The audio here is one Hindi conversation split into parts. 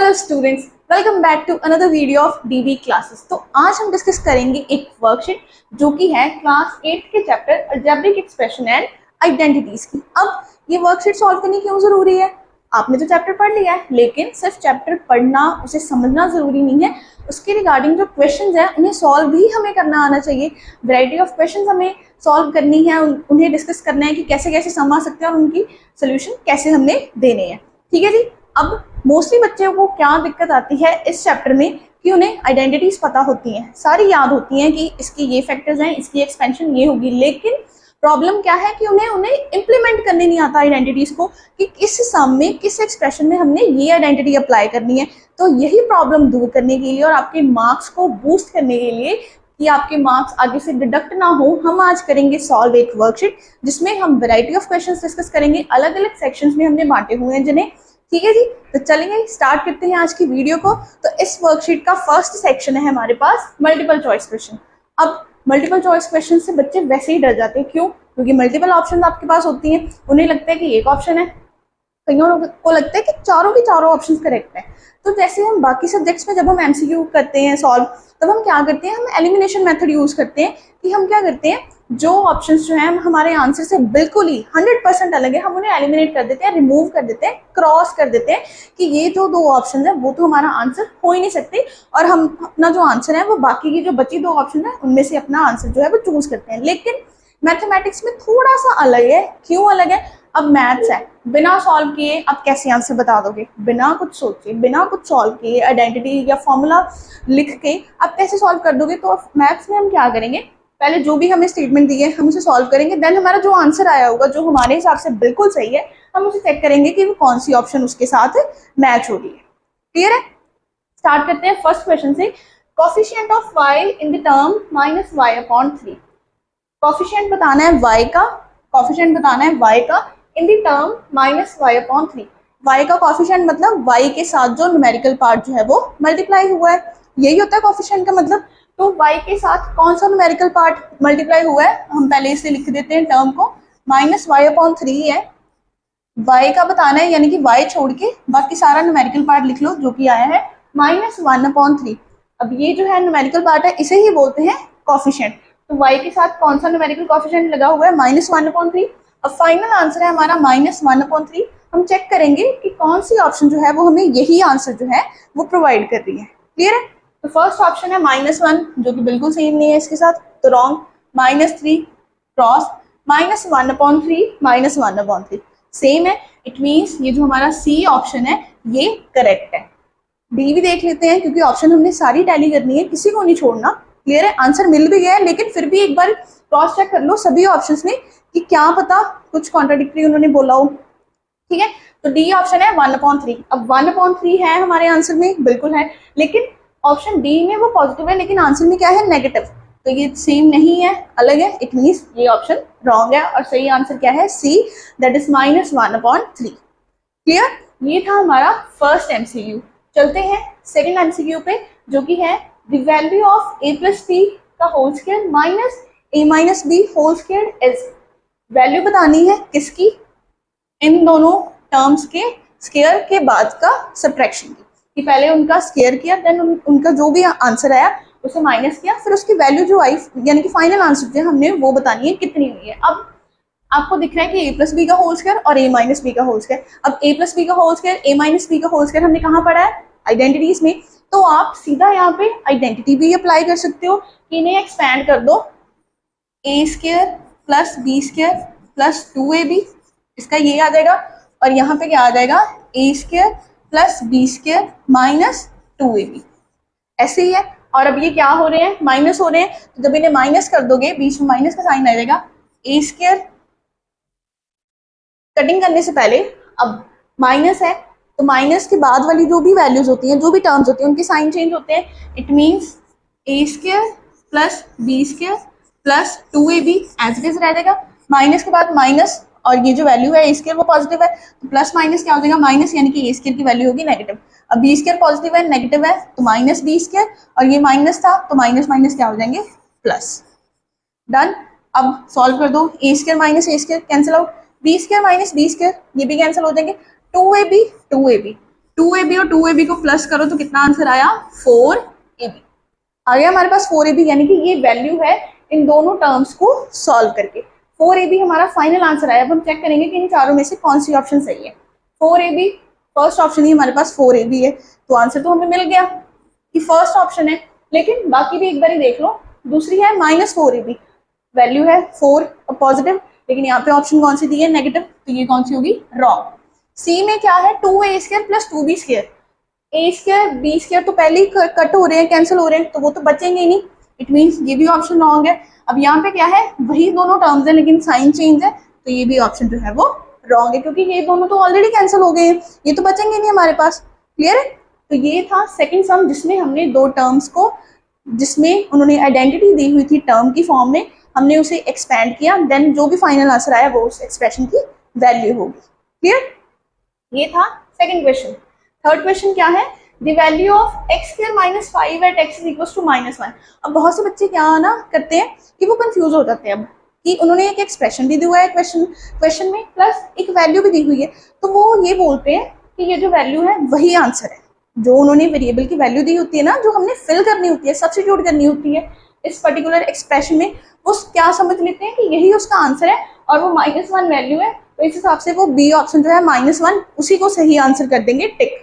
Hello students, welcome back to another video of DB classes. तो आज हम डिस्कस करेंगे एक वर्कशीट जो कि है क्लास 8 के chapter algebraic expression and identities की। अब ये वर्कशीट सॉल्व करनी क्यों जरूरी है? आपने तो चैप्टर पढ़ लिया है, लेकिन सिर्फ चैप्टर पढ़ना, उसे समझना जरूरी नहीं है। उसके रिगार्डिंग जो क्वेश्चंस हैं उन्हें सॉल्व भी हमें करना आना चाहिए। वैरायटी ऑफ क्वेश्चंस हमें सॉल्व करनी है, उन्हें डिस्कस करना है कि कैसे कैसे सम आ सकते हैं और उनकी सोल्यूशन कैसे हमने देने हैं। ठीक है जी। अब मोस्टली बच्चों को क्या दिक्कत आती है इस चैप्टर में कि उन्हें आइडेंटिटीज पता होती हैं, सारी याद होती हैं कि इसके ये फैक्टर्स हैं, इसकी एक्सपेंशन ये होगी, लेकिन प्रॉब्लम क्या है कि उन्हें इंप्लीमेंट करने नहीं आता आइडेंटिटीज को कि किस सम में, किस एक्सप्रेशन में हमने ये आइडेंटिटी अप्लाई करनी है। तो यही प्रॉब्लम दूर करने के लिए और आपके मार्क्स को बूस्ट करने के लिए कि आपके मार्क्स आगे से डिडक्ट ना हो, हम आज करेंगे सॉल्व एक वर्कशीट जिसमें हम वैरायटी ऑफ क्वेश्चंस डिस्कस करेंगे। अलग अलग सेक्शंस में हमने बांटे हुए हैं जिन्हें। ठीक है जी, तो चलेंगे स्टार्ट करते हैं आज की वीडियो को। तो इस वर्कशीट का फर्स्ट सेक्शन है हमारे पास मल्टीपल चॉइस क्वेश्चन। अब मल्टीपल चॉइस क्वेश्चन से बच्चे वैसे ही डर जाते हैं। क्यों? क्योंकि मल्टीपल ऑप्शन आपके पास होती हैं, उन्हें लगता है कि एक ऑप्शन है, कईयों को लगता है कि चारों के चारों ऑप्शंस करेक्ट है। तो जैसे हम बाकी सब्जेक्ट्स में जब हम एमसीक्यू करते हैं सॉल्व, तब हम क्या करते हैं, हम एलिमिनेशन मेथड यूज करते हैं कि हम क्या करते हैं, जो ऑप्शंस जो हैं हमारे आंसर से बिल्कुल ही 100% अलग है, हम उन्हें एलिमिनेट कर देते हैं, रिमूव कर देते हैं, क्रॉस कर देते हैं कि ये जो दो ऑप्शन है वो तो हमारा आंसर हो ही नहीं सकते, और हम अपना जो आंसर है वो बाकी की जो बची दो ऑप्शन है उनमें से अपना आंसर जो है वो चूज करते हैं। लेकिन मैथमेटिक्स में थोड़ा सा अलग है। क्यों अलग है? अब मैथ्स है, बिना सॉल्व किए आप कैसे आंसर बता दोगे? बिना कुछ सोचे, बिना कुछ सॉल्व किए, आइडेंटिटी या फॉर्मूला लिख के आप कैसे सॉल्व कर दोगे? तो मैथ्स में हम क्या करेंगे, पहले जो भी हमें स्टेटमेंट दी है हम उसे सॉल्व करेंगे, देन हमारा जो आंसर आया होगा जो हमारे हिसाब से बिल्कुल सही है, हम उसे चेक करेंगे कि वो कौन सी ऑप्शन उसके साथ मैच हो रही है। क्लियर है? स्टार्ट करते हैं फर्स्ट क्वेश्चन से। Coefficient of y in the term -y/3। Coefficient बताना है y का, कोफिशिएंट बताना है y का in the term -y/3। y का कोफिशिएंट मतलब y के साथ जो न्यूमेरिकल पार्ट जो है वो मल्टीप्लाई हुआ है, यही होता है कोफिशिएंट का मतलब। तो y के साथ कौन सा न्यूमेरिकल पार्ट मल्टीप्लाई हुआ है, हम पहले इसे लिख देते हैं टर्म को, -y/3 है। y का बताना है, यानी कि y छोड़ के बाकी सारा न्यूमेरिकल पार्ट लिख लो जो कि आया है -1/3। अब ये जो है न्यूमेरिकल पार्ट है, इसे ही बोलते हैं कोफिशिएंट। तो y के साथ कौन सा न्यूमेरिकल कोफिशिएंट लगा हुआ है? -1/3। अब फाइनल आंसर है हमारा -1/3। हम चेक करेंगे कि कौन सी ऑप्शन जो है वो हमें यही आंसर जो है वो प्रोवाइड कर रही है। क्लियर है? तो फर्स्ट ऑप्शन है -1 जो कि बिल्कुल सेम नहीं है इसके साथ, तो रॉन्ग। -3 क्रॉस, -1/3 -1/3 सेम है। इट मीन्स ये जो हमारा सी ऑप्शन है ये करेक्ट है। डी भी देख लेते हैं क्योंकि ऑप्शन हमने सारी टैली करनी है, किसी को नहीं छोड़ना। क्लियर है? आंसर मिल भी गया है, लेकिन फिर भी एक बार क्रॉस चेक कर लो सभी ऑप्शंस में कि क्या पता कुछ कॉन्ट्राडिक्टरी उन्होंने बोला हो। ठीक है, तो डी ऑप्शन है 1/3। अब 1/3 है हमारे आंसर में, बिल्कुल है, लेकिन ऑप्शन डी में वो पॉजिटिव है लेकिन आंसर में क्या है, नेगेटिव। तो ये सेम नहीं है, अलग है। इट मीन्स ये ऑप्शन रॉन्ग है और सही आंसर क्या है, सी, दैट इज -1/3। क्लियर? ये था हमारा फर्स्ट एमसीक्यू। चलते हैं सेकंड एमसीक्यू पे, जो कि है the value of a + b का whole square -a - b whole square is. Value बतानी है किसकी? इन दोनों टर्म्स के स्क्वायर के बाद का सब्ट्रैक्शन की, कि पहले उनका स्क्वायर किया, देन उनका जो भी आंसर आया उसे माइनस किया, फिर उसकी वैल्यू जो आई यानी कि फाइनल आंसर जो हमने वो बतानी है कितनी हुई है। अब आपको दिख रहा है कि a + b का होल स्क्वायर और a - b का होल स्क्वायर। अब a + b का होल स्क्वायर, a - b का होल स्क्वायर हमने कहाँ पढ़ा है? आइडेंटिटीज में। तो आप सीधा यहाँ पे आइडेंटिटी भी अप्लाई कर सकते हो कि इन्हें एक्सपैंड कर दो, a² + b² + 2ab, इसका ये आ जाएगा, और यहाँ पे क्या आ जाएगा, a² + b² - 2ab। ऐसे ही है। और अब ये क्या हो रहे हैं, माइनस हो रहे हैं, तो जब इन्हें माइनस कर दोगे, बीच में माइनस का साइन आ जाएगा, a², कटिंग करने से पहले अब माइनस है, तो माइनस के बाद वाली जो भी वैल्यूज होती हैं, जो भी टर्म्स होती हैं, उनके साइन चेंज होते हैं। It means a² + b² + 2ab as it is रह जाएगा। माइनस के बाद माइनस, और ये जो वैल्यू है a² वो पॉजिटिव है, तो प्लस माइनस क्या हो जाएगा, माइनस, यानी कि a² की वैल्यू होगी नेगेटिव। अब b² पॉजिटिव है, नेगेटिव है, तो -b², और ये माइनस था तो माइनस माइनस क्या हो जाएंगे, प्लस। डन। अब सॉल्व कर दो, a² - a² cancel out, b² - b² ये भी कैंसिल हो जाएंगे, 2ab 2ab, 2ab और 2ab को प्लस करो तो कितना आंसर आया 4ab आ गया हमारे पास 4ab, यानी कि ये वैल्यू है इन दोनों टर्म्स को सॉल्व करके 4ab हमारा फाइनल आंसर आया। अब हम चेक करेंगे कि इन चारों में से कौन सी ऑप्शन सही है। 4ab फर्स्ट ऑप्शन ही हमारे पास 4ab है, तो आंसर तो हमें मिल गया कि फर्स्ट ऑप्शन है। लेकिन बाकी भी एक बार देख लो, दूसरी है -4ab, वैल्यू है 4 पॉजिटिव, लेकिन यहाँ पे ऑप्शन कौन सी दी है नेगेटिव, तो ये कौन सी होगी रॉन्ग। सी में क्या है 2a² + 2b², a² b² तो पहले ही कट हो रहे हैं, कैंसिल हो रहे हैं, तो वो तो बचेंगे ही नहीं, इट मीन्स ये भी ऑप्शन रॉन्ग है। अब यहाँ पे क्या है वही दोनों टर्म्स है लेकिन साइन चेंज है, तो ये भी ऑप्शन जो है वो रॉन्ग है, क्योंकि ये दोनों तो ऑलरेडी कैंसिल हो गए हैं, ये तो बचेंगे नहीं हमारे पास। क्लियर है? तो ये था सेकंड सम जिसमें हमने दो टर्म्स को, जिसमें उन्होंने आइडेंटिटी दी हुई थी टर्म की फॉर्म में, हमने उसे एक्सपैंड किया, देन जो भी फाइनल आंसर आया वो उस एक्सप्रेशन की वैल्यू होगी। क्लियर? ये था सेकंड क्वेश्चन। थर्ड क्वेश्चन क्या है, the value of x² - 5 at x = -1। अब बहुत से बच्चे क्या ना करते हैं कि वो कंफ्यूज हो जाते हैं अब कि उन्होंने एक एक्सप्रेशन भी दी हुआ है क्वेश्चन में, प्लस एक वैल्यू भी दी हुई है, तो वो ये बोलते हैं कि ये जो वैल्यू है वही आंसर है। जो उन्होंने वेरिएबल की वैल्यू दी होती है ना, जो हमने फिल करनी होती है, सब्स्टिट्यूट करनी होती है इस पर्टिकुलर एक्सप्रेशन में, वो क्या समझ लेते हैं कि यही उसका आंसर है और वो -1 वैल्यू है, तो इस हिसाब से वो बी ऑप्शन जो है -1 उसी को सही आंसर कर देंगे, टिक।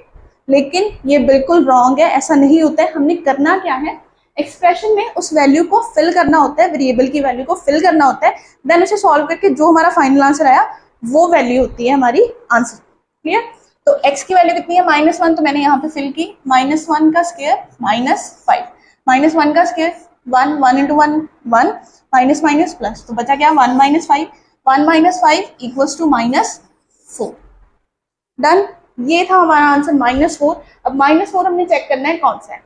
लेकिन ये बिल्कुल रॉन्ग है, ऐसा नहीं होता है। हमने करना क्या है, एक्सप्रेशन में उस वैल्यू को फिल करना होता है, वेरिएबल की वैल्यू को फिल करना होता है, देन उसे सॉल्व करके जो हमारा फाइनल आंसर आया वो वैल्यू होती है हमारी आंसर। क्लियर? तो x की वैल्यू कितनी है -1, तो मैंने यहाँ पे फिल की, -1 का स्क्वायर -5, -1 का स्क्वायर 1, 1 × 1 1, माइनस माइनस प्लस, तो बचा क्या 1 - 5, 1 - 5 = -4। डन, ये था हमारा आंसर -4। अब -4 हमने चेक करना है कौन सा है।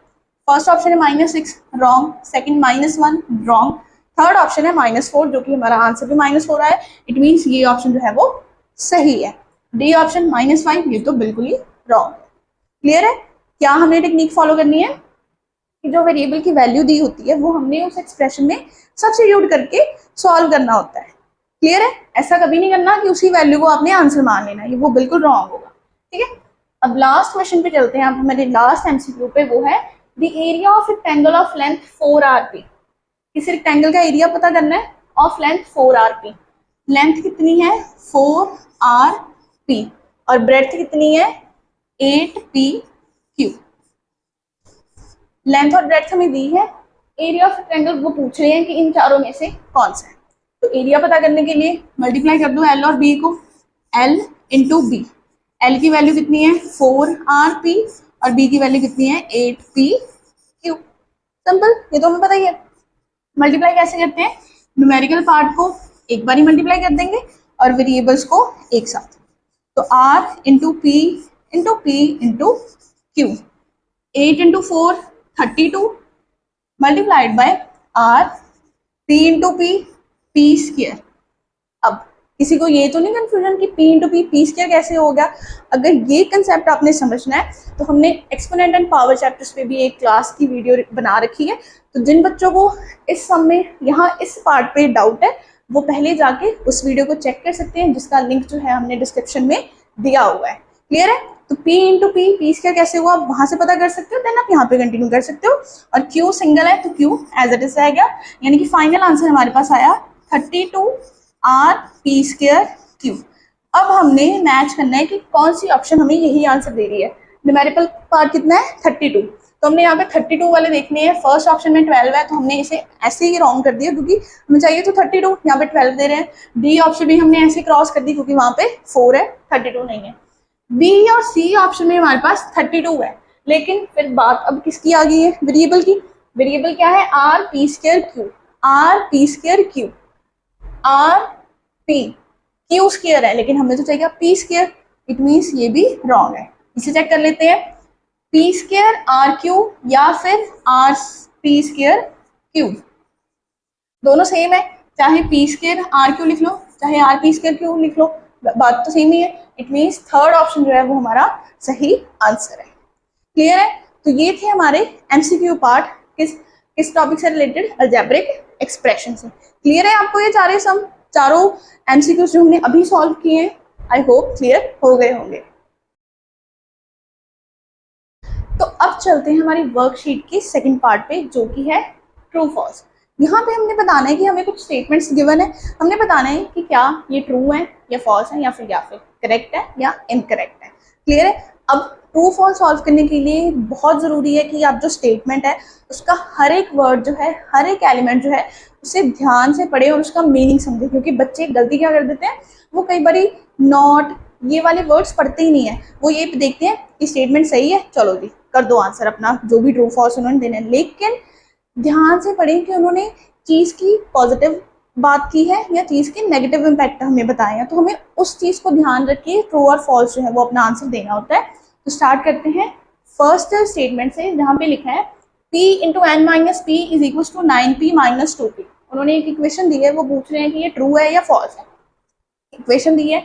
फर्स्ट ऑप्शन है -6 wrong, second -1 wrong, third option है -4 जो कि हमारा आंसर भी -4 है, इट मीन्स ये ऑप्शन जो है वो सही है। डी ऑप्शन -5 ये तो बिल्कुल ही रॉन्ग है। क्लियर है? क्या हमें टेक्निक फॉलो करनी है कि जो वेरिएबल की वैल्यू दी होती है वो हमने उस एक्सप्रेशन में सब्स्टिट्यूट करके सॉल्व करना होता है। क्लियर है? ऐसा कभी नहीं करना कि उसी वैल्यू को आपने आंसर मान लेना, ये वो बिल्कुल रॉन्ग होगा। ठीक है, अब लास्ट क्वेश्चन पे चलते हैं। अब हमारे लास्ट एमसीक्यू पे, वो है the area of rectangle of length 4rp। किसी रेक्टेंगल का एरिया पता करना है ऑफ लेंथ 4rp। लेंथ कितनी है 4rp और ब्रेड्थ कितनी है 8pq। लेंथ और ब्रेड्थ हमें दी है, एरिया ऑफ रेक्टेंगल वो पूछ रहे हैं कि इन चारों में से कौन सा है। तो एरिया पता करने के लिए मल्टीप्लाई कर दो एल और बी को, एल इंटू बी। एल की वैल्यू कितनी है 4rp और बी की वैल्यू कितनी है 8pq। सिंपल, ये तो हमें पता ही है। मल्टीप्लाई कैसे करते हैं, न्यूमेरिकल पार्ट को एक बार ही मल्टीप्लाई कर देंगे और वेरिएबल्स को एक साथ। तो r into P into P into Q, 8 × 4 32 multiplied by r, p into P square. अब किसी को ये तो नहीं कंफ्यूजन कि p इंटू पी स्क्वायर कैसे होगा। अगर ये कंसेप्ट आपने समझना है तो हमने एक्सपोनेंट एंड पावर चैप्टर्स पे भी एक क्लास की वीडियो बना रखी है, तो जिन बच्चों को इस सम में यहाँ इस पार्ट पे डाउट है वो पहले जाके उस वीडियो को चेक कर सकते हैं, जिसका लिंक जो है हमने डिस्क्रिप्शन में दिया हुआ है। क्लियर है? तो p इंटू पी स्क्वायर कैसे हुआ आप वहां से पता कर सकते हो, देन आप यहाँ पे कंटिन्यू कर सकते हो। और q सिंगल है तो q एज इट इज रहेगा, यानी कि फाइनल आंसर हमारे पास आया 32rp²q। अब हमने मैच करना है कि कौन सी ऑप्शन हमें यही आंसर दे रही है। न्यूमेरिकल पार्ट कितना है 32, तो हमने यहाँ पे 32 वाले देखने हैं। फर्स्ट ऑप्शन में 12 है तो हमने इसे ऐसे ही रॉन्ग कर दिया, क्योंकि हमें चाहिए तो 32, यहाँ पे 12 दे रहे हैं। डी ऑप्शन भी हमने ऐसे क्रॉस कर दी क्योंकि वहां पे 4 है 32 नहीं है। बी और सी ऑप्शन में हमारे पास 32 है, लेकिन फिर बात अब किसकी आ गई है, वेरिएबल की। वेरिएबल क्या है rp²q, rp²q, rp/q² है, लेकिन हमें तो चाहिए p², इट मीन्स ये भी रॉन्ग है। इसे चेक कर लेते हैं, p² rq या फिर rp²q, दोनों सेम है, चाहे p² rq लिख लो चाहे rp²q लिख लो, बात तो सेम ही है। इट मीन्स थर्ड ऑप्शन जो है वो हमारा सही आंसर है। क्लियर है? तो ये थे हमारे एमसीक्यू पार्ट किस टॉपिक से रिलेटेड, अलजेब्रिक एक्सप्रेशन से। क्लियर है आपको ये चारों एमसीक्यूज जो हमने अभी सॉल्व किए हैं? आई होप क्लियर हो गए होंगे। अब चलते हैं हमारी वर्कशीट के सेकंड पार्ट पे, जो कि है ट्रू फॉल्स। यहाँ पे हमने बताना है कि हमें कुछ स्टेटमेंट्स गिवन है, हमने बताना है कि क्या ये ट्रू है या फॉल्स है या फिर करेक्ट है या इनकरेक्ट है। क्लियर है। अब ट्रू फॉल्स सॉल्व करने के लिए बहुत ज़रूरी है कि आप जो स्टेटमेंट है उसका हर एक वर्ड जो है, हर एक एलिमेंट जो है, उसे ध्यान से पढ़े और उसका मीनिंग समझे। क्योंकि बच्चे गलती क्या कर देते हैं, वो कई बारी नॉट ये वाले वर्ड्स पढ़ते ही नहीं है, वो ये देखते हैं कि स्टेटमेंट सही है, चलो जी कर दो आंसर अपना, जो भी ट्रू फॉल्स उन्होंने देना है। लेकिन ध्यान से पढ़ें कि उन्होंने चीज़ की पॉजिटिव बात की है या चीज़ के नेगेटिव इम्पैक्ट हमें बताए हैं, तो हमें उस चीज़ को ध्यान रख के ट्रू और फॉल्स जो है वो अपना आंसर देना होता है। तो स्टार्ट करते हैं फर्स्ट स्टेटमेंट से, जहाँ पे लिखा है p into N minus P is equal to 9p minus 2p। उन्होंने एक इक्वेशन दी है, वो पूछ रहे हैं कि ये ट्रू है या फॉल्स है। इक्वेशन दी है,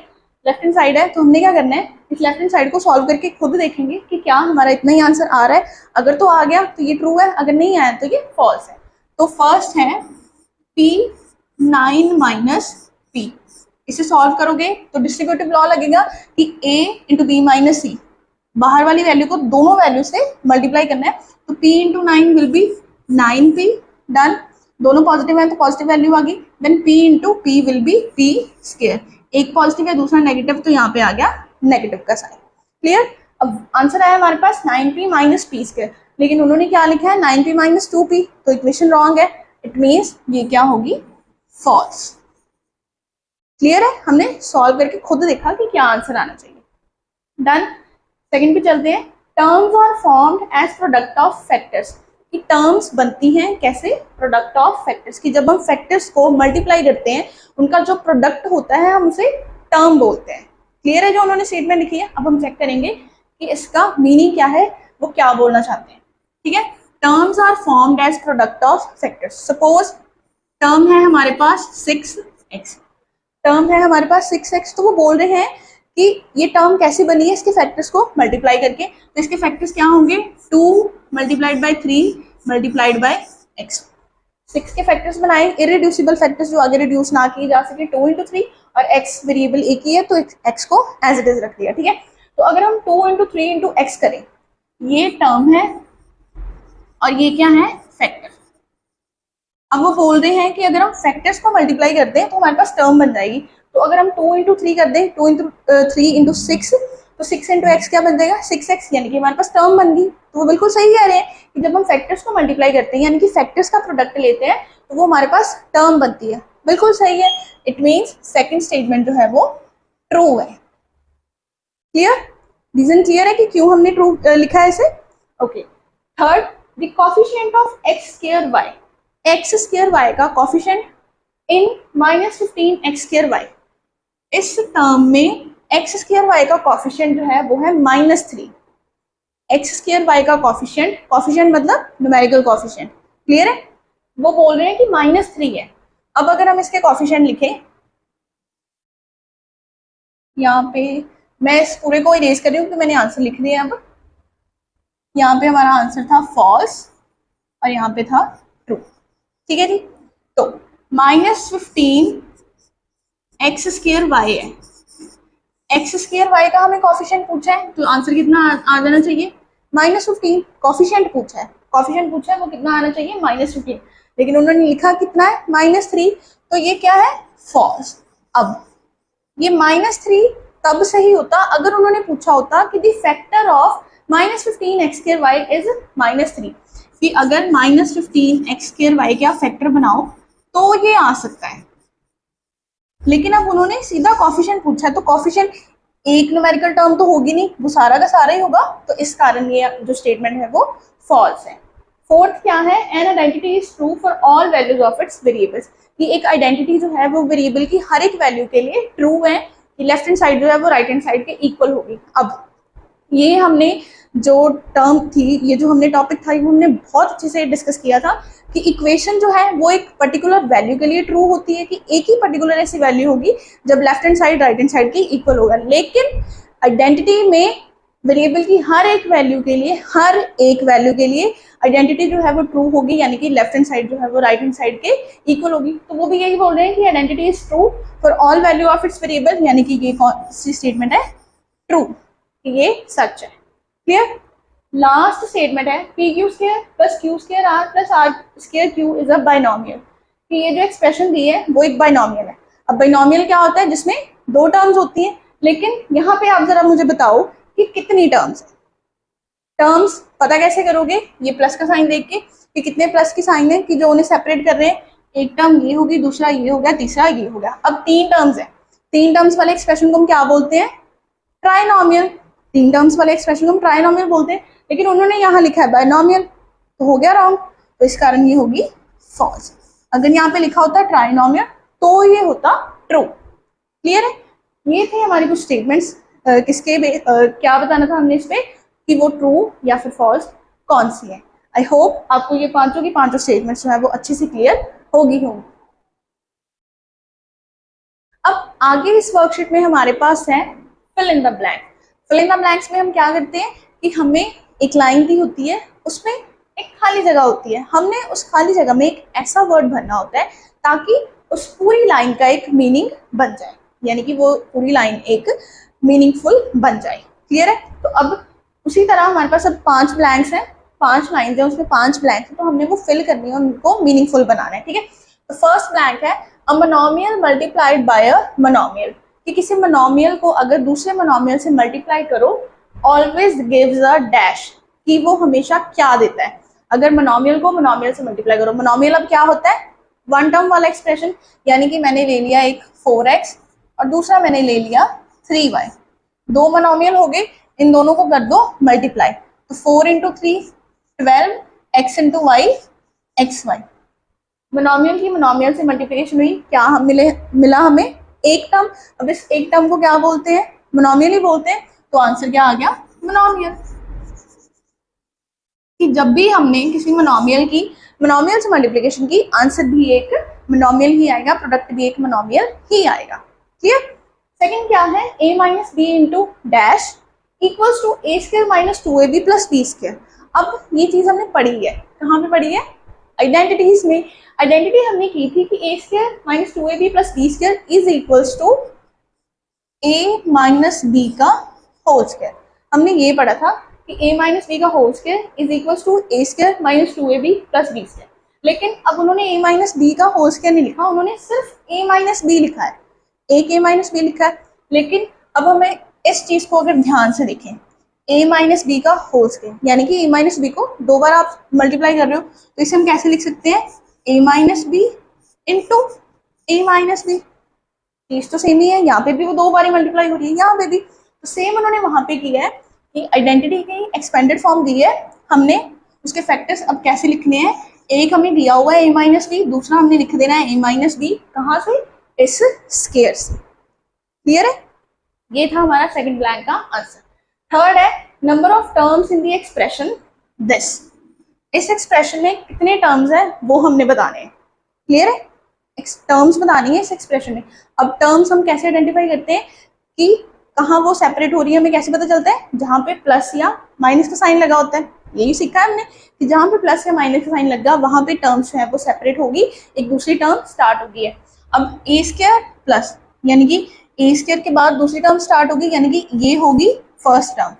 लेफ्ट हैंड साइड है, तो हमने क्या करना है, इस लेफ्ट हैंड साइड को सॉल्व करके खुद देखेंगे कि क्या हमारा इतना ही आंसर आ रहा है। अगर तो आ गया तो ये ट्रू है, अगर नहीं आया तो ये फॉल्स है। तो फर्स्ट है p 9 माइनस p, इसे सॉल्व करोगे तो डिस्ट्रीब्यूटिव लॉ लगेगा कि a इंटू बी माइनस सी, बाहर वाली वैल्यू को दोनों वैल्यू से मल्टीप्लाई करना है। तो p into 9 will be 9p, done. दोनों पॉजिटिव है तो पॉजिटिव वैल्यू आ गई। Then p into p will be p square, एक पॉजिटिव है दूसरा नेगेटिव, तो यहाँ पे आ गया नेगेटिव का साइन। क्लियर। अब आंसर आया हमारे पास 9p माइनस पी स्क्वायर, लेकिन उन्होंने क्या लिखा है 9p माइनस 2p, तो इक्वेशन रॉन्ग है। इट मीन्स ये क्या होगी, फॉल्स। क्लियर है, हमने सॉल्व करके खुद देखा कि क्या आंसर आना चाहिए। डन। सेकंड पे चलते हैं। Terms are formed as product of factors, कि टर्म्स बनती हैं कैसे, प्रोडक्ट ऑफ फैक्टर्स, की जब हम फैक्टर्स को मल्टीप्लाई करते हैं उनका जो प्रोडक्ट होता है हम उसे टर्म बोलते हैं। क्लियर है जो उन्होंने स्टेटमेंट लिखी है। अब हम चेक करेंगे कि इसका मीनिंग क्या है, वो क्या बोलना चाहते हैं। ठीक है, terms are formed as product of factors. Suppose term है हमारे पास 6x, टर्म है हमारे पास 6x, तो वो बोल रहे हैं कि ये टर्म कैसी बनी है, इसके फैक्टर्स को मल्टीप्लाई करके। तो इसके फैक्टर्स क्या होंगे, 2 multiplied by 3 multiplied by x। 6 के फैक्टर्स बनाए, इरिड्यूसिबल फैक्टर्स जो आगे रिड्यूस ना किए जा सके, 2 इंटू 3, और x वेरिएबल एक ही है तो x को एज इट इज रख दिया। ठीक है, तो अगर हम 2 इंटू 3 इंटू एक्स करें, ये टर्म है और ये क्या है, फैक्टर। अब वो बोल रहे हैं कि अगर हम फैक्टर्स को मल्टीप्लाई करते हैं तो हमारे पास टर्म बन जाएगी। तो अगर हम 2 इंटू 3 कर दें, 2 इंटू 3 इंटू 6, तो 6 इंटू एक्स क्या बन जाएगा, 6x, यानी कि हमारे पास टर्म बन गई। तो वो बिल्कुल सही कह रहे हैं कि जब हम फैक्टर्स को मल्टीप्लाई करते हैं यानी कि फैक्टर्स का प्रोडक्ट लेते हैं तो वो हमारे पास टर्म बनती है। बिल्कुल सही है। इट मीन्स सेकेंड स्टेटमेंट जो है वो ट्रू है। क्लियर, रीजन क्लियर है कि क्यों हमने ट्रू लिखा है इसे। Okay. Third, the coefficient of X square Y, x square Y का coefficient in -15 X square Y. इस टर्म में एक्स स्क्वायर वाई का कोफिशिएंट जो है वो है -3। एक्स स्क्वायर वाई का कोफिशिएंट, कोफिशिएंट मतलब न्यूमेरिकल कोफिशिएंट। क्लियर है, वो बोल रहे हैं कि -3 है। अब अगर हम इसके कोफिशिएंट लिखें, यहाँ पे मैं इस पूरे को इरेज कर रही हूँ क्योंकि मैंने आंसर लिख दिया। अब यहाँ पे हमारा आंसर था फॉल्स और यहाँ पे था ट्रू। ठीक है जी, तो -15 एक्स स्क्वायर वाई है। एक्स स्क्वायर वाई का हमें कोफिशिएंट पूछा है, तो आंसर कितना आ जाना चाहिए, -15। कोफिशिएंट पूछा है, कोफिशिएंट पूछा है, वो कितना आना चाहिए, -15। लेकिन उन्होंने लिखा कितना है, -3, तो ये क्या है, फॉल्स। अब ये -3 तब सही होता अगर उन्होंने पूछा होता कि the factor of -15 X square Y is -3, कि अगर -15 एक्स स्क्वायर वाई का फैक्टर बनाओ तो ये आ सकता है। लेकिन अब उन्होंने सीधा कोफिशिएंट पूछा है, तो कोफिशिएंट एक न्यूमेरिकल टर्म तो होगी नहीं, वो सारा का सारा ही होगा, तो इस कारण ये जो स्टेटमेंट है वो फॉल्स है। फोर्थ क्या है, an identity is true for all values of its variables, कि एक आइडेंटिटी जो है वो वेरिएबल की हर एक वैल्यू के लिए ट्रू है, कि लेफ्ट हैंड साइड जो है वो राइट हैंड साइड के इक्वल होगी। अब ये हमने जो टर्म थी, ये जो हमने टॉपिक था, वो हमने बहुत अच्छे से डिस्कस किया था कि इक्वेशन जो है वो एक पर्टिकुलर वैल्यू के लिए ट्रू होती है, कि एक ही पर्टिकुलर ऐसी वैल्यू होगी जब left hand side right hand side के इक्वल होगा। लेकिन आइडेंटिटी में वेरिएबल की हर एक वैल्यू के लिए, हर एक वैल्यू के लिए आइडेंटिटी जो है वो ट्रू होगी, यानी कि लेफ्ट हैंड साइड जो है वो राइट हैंड साइड के इक्वल होगी। तो वो भी यही बोल रहे हैं कि identity is true for all value of its variable, यानी कि ये कौन सी स्टेटमेंट है, ट्रू, ये सच है। क्लियर। लास्ट स्टेटमेंट है p q square plus q square r plus r square q is a binomial, कि ये जो एक्सप्रेशन दी है वो एक बाइनोमियल है। अब बाइनोमियल क्या होता है? जिसमें दो टर्म्स होती हैं, लेकिन यहाँ पे आप जरा मुझे बताओ कि कितनी टर्म्स है। टर्म्स पता कैसे करोगे? ये प्लस का साइन देख के कि कितने प्लस की साइन है कि जो उन्हें सेपरेट कर रहे हैं। एक टर्म ये होगी, दूसरा ये हो गया, तीसरा ये हो गया। अब तीन टर्म्स है, तीन टर्म्स वाले एक्सप्रेशन को हम क्या बोलते हैं? ट्राइनोमियल। तीन टर्म्स वाले एक्सप्रेशन को हम ट्राइनोमियल बोलते हैं, लेकिन उन्होंने यहाँ लिखा है बाइनोमियल, तो हो गया रॉन्ग, तो इस कारण ये होगी फॉल्स। अगर यहाँ पे लिखा होता ट्राइनोमियल तो ये होता ट्रू। क्लियर है? ये थे हमारी कुछ स्टेटमेंट्स। किसके क्या बताना था हमने इस पे कि वो ट्रू या फिर फॉल्स कौन सी है। आई होप आपको ये पांचों की पांचों स्टेटमेंट्स जो है वो अच्छे से क्लियर होगी। अब आगे इस वर्कशीट में हमारे पास है fill in the blank. Fill in the blanks में हम क्या करते हैं कि हमें एक लाइन दी होती है, उसमें एक खाली जगह होती है, हमने उस खाली जगह में एक ऐसा वर्ड भरना होता है ताकि उस पूरी लाइन का एक मीनिंग बन जाए, यानी कि वो पूरी लाइन एक मीनिंगफुल बन जाए। क्लियर है? तो अब उसी तरह हमारे पास अब 5 ब्लैंक्स हैं, 5 लाइन्स हैं, उसमें 5 ब्लैंक्स हैं, तो हमने वो फिल करनी है, उनको मीनिंगफुल बनाना है। ठीक है? तो फर्स्ट ब्लैंक है a monomial multiplied by a monomial, कि किसी मोनोमियल को अगर दूसरे मोनोमियल से मल्टीप्लाई करो ऑलवेज गिव्स अ डैश, कि वो हमेशा क्या देता है। अगर मोनोमियल को मोनोमियल से मल्टीप्लाई करो, मोनोमियल अब क्या होता है? वन टर्म वाला एक्सप्रेशन, यानी कि मैंने ले लिया एक 4x और दूसरा मैंने ले लिया 3y, दो मोनोमियल हो गए, इन दोनों को कर दो मल्टीप्लाई, तो 4 into 3 12, x into y x y. Monomial की मोनोमियल से मल्टीप्लिकेशन हुई, क्या हम मिला हमें एक टर्म। अब इस एक टर्म को क्या बोलते हैं? मोनोमियल ही बोलते हैं, तो आंसर क्या आ गया? मोनोमियल। कि जब भी हमने किसी मोनोमियल से मल्टीप्लिकेशन की, आंसर भी एक मोनोमियल ही आएगा, प्रोडक्ट भी एक मोनोमियल ही आएगा। क्लियर? सेकंड क्या है? a minus b into dash equals to A square minus 2ab plus B square. अब ये चीज हमने पढ़ी है, कहाँ पे पढ़ी है? आइडेंटिटीज में। आइडेंटिटी हमने की थी कि A square minus 2ab plus B square is equals to A minus B का होल स्क्वायर। हमने ये पढ़ा था कि a माइनस बी का whole square is equals to A square minus 2ab plus B square. लेकिन अब उन्होंने a माइनस बी का होल स्क्वायर नहीं लिखा, उन्होंने सिर्फ a माइनस बी लिखा है, एक a माइनस बी लिखा है। लेकिन अब हमें इस चीज को अगर ध्यान से देखें, a माइनस बी का होल स्क्वायर, यानी कि a माइनस बी को दो बार आप मल्टीप्लाई कर रहे हो, तो इसे हम कैसे लिख सकते हैं? a minus b into a minus b. चीज तो सेम ही है, यहाँ पे भी वो दो बार मल्टीप्लाई हो रही है, यहाँ पे भी तो सेम उन्होंने वहां पे किया है कि आइडेंटिटी की एक्सपेंडेड फॉर्म दी है, हमने उसके फैक्टर्स अब कैसे लिखने हैं। एक हमें दिया हुआ है a माइनस बी, दूसरा हमने लिख देना है a माइनस बी, कहाँ से? इस स्क्वायर से। क्लियर है? ये था हमारा सेकंड ब्लैंक का आंसर। थर्ड है number of terms in the expression this. इस एक्सप्रेशन में कितने टर्म्स है वो हमने बताने हैं। क्लियर है? टर्म्स बतानी है इस एक्सप्रेशन में। अब टर्म्स हम कैसे आइडेंटिफाई करते हैं कि कहाँ वो सेपरेट हो रही है, हमें कैसे पता चलता है? जहाँ पे प्लस या माइनस का साइन लगा होता है, यही सीखा है हमने कि जहाँ पे प्लस या माइनस का साइन लगा वहां पे टर्म्स जो है वो सेपरेट होगी, एक दूसरी टर्म स्टार्ट होगी है। अब ए स्क्वायर प्लस, यानी कि ए स्क्वायर के बाद दूसरी टर्म स्टार्ट होगी, यानी कि ये होगी फर्स्ट टर्म,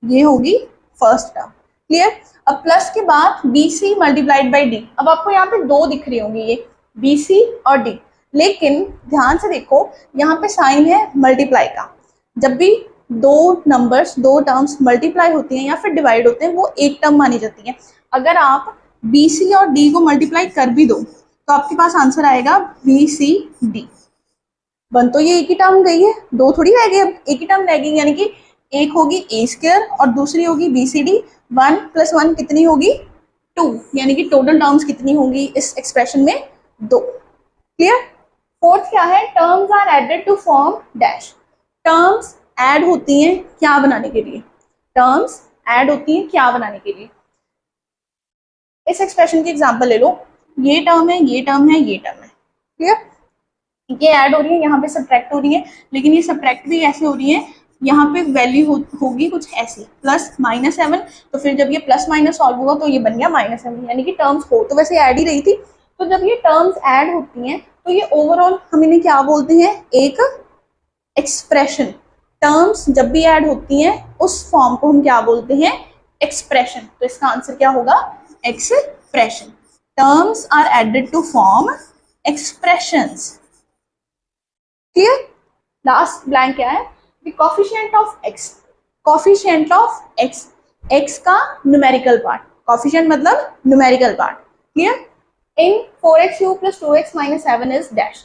ये होगी फर्स्ट टर्म। क्लियर? अब प्लस के बाद b c multiplied by d. अब आपको यहाँ पे दो दिख रही होंगी, ये बी सी और डी, लेकिन ध्यान से देखो यहाँ पे साइन है मल्टीप्लाई का। जब भी दो नंबर्स, दो टर्म्स मल्टीप्लाई होती हैं या फिर डिवाइड होते हैं, वो एक टर्म मानी जाती है। अगर आप बी सी और डी को मल्टीप्लाई कर भी दो तो आपके पास आंसर आएगा बी सी डी। बन तो ये एक ही टर्म गई है, दो थोड़ी रह गई, अब एक ही टर्म रह गई, यानी कि एक होगी ए स्क्वायर और दूसरी होगी बी सी डी। 1 + 1 कितनी होगी? 2, यानी कि टोटल टर्म्स कितनी होंगी इस एक्सप्रेशन में? 2। क्लियर? फोर्थ क्या है? Terms are added to form dash. Terms add होती हैं क्या बनाने के लिए? टर्म्स ऐड होती हैं क्या बनाने के लिए? इस एक्सप्रेशन की एग्जांपल ले लो, ये टर्म है, ये टर्म है, ये टर्म है। क्लियर? ये ऐड हो रही है, यहाँ पे सब्ट्रैक्ट हो रही है, लेकिन ये सब्ट्रैक्ट भी ऐसे हो रही है, यहाँ पे वैल्यू होगी कुछ ऐसी +-7, तो फिर जब ये प्लस माइनस सॉल्व होगा तो ये बन गया -7, यानी कि टर्म्स हो तो वैसे ऐड ही रही थी। तो जब ये टर्म्स ऐड होती हैं तो ये ओवरऑल हम इन्हें क्या बोलते हैं? एक एक्सप्रेशन। टर्म्स जब भी ऐड होती हैं उस फॉर्म को हम क्या बोलते हैं? एक्सप्रेशन, तो इसका आंसर क्या होगा? Expression. Terms are added to form expressions. Clear? Last blank क्या है? The coefficient of x. Coefficient of x, x का न्यूमेरिकल पार्ट, कोफिशिएंट मतलब numerical part. Clear? In 4x³ + 2x - 7 is dash.